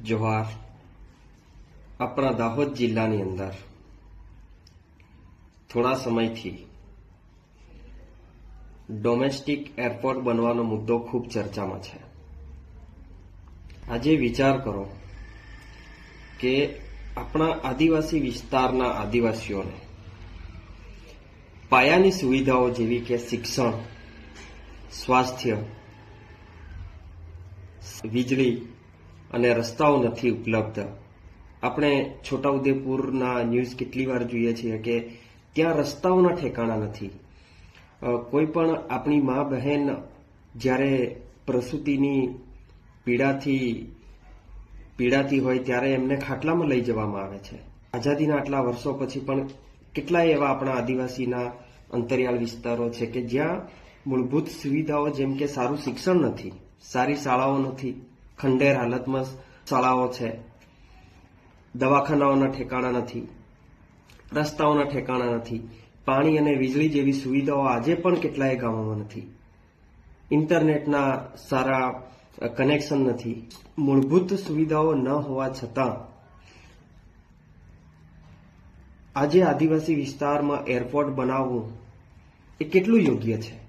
જોહાર. આપણા દાહોદ જિલ્લાની અંદર થોડા સમયથી ડોમેસ્ટિક એરપોર્ટ બનવાનો મુદ્દો ખૂબ ચર્ચામાં છે. આજે વિચાર કરો કે આપણા આદિવાસી વિસ્તારના આદિવાસીઓને પાયાની સુવિધાઓ જેવી કે શિક્ષણ, સ્વાસ્થ્ય, વીજળી અને રસ્તાઓ નથી ઉપલબ્ધ. આપણે છોટાઉદેપુરના ન્યૂઝ કેટલી વાર જોઈએ છીએ કે ત્યાં રસ્તાઓના ઠેકાણા નથી. કોઈ પણ આપણી મા બહેન જ્યારે પ્રસૂતિની પીડાતી હોય ત્યારે એમને ખાટલામાં લઈ જવામાં આવે છે. આઝાદીના આટલા વર્ષો પછી પણ કેટલાય એવા આપણા આદિવાસીના અંતરિયાળ વિસ્તારો છે કે જ્યાં મૂળભૂત સુવિધાઓ જેમ કે સારું શિક્ષણ નથી, સારી શાળાઓ નથી, ખંડેર હાલતમાં શાળાઓ છે, દવાખાનાઓના ઠેકાણા નથી, રસ્તાઓના ઠેકાણા નથી, પાણી અને વીજળી જેવી સુવિધાઓ આજે પણ કેટલાય ગામોમાં નથી, ઇન્ટરનેટના સારા કનેક્શન નથી. મૂળભૂત સુવિધાઓ ન હોવા છતાં આજે આદિવાસી વિસ્તારમાં એરપોર્ટ બનાવવું એ કેટલું યોગ્ય છે?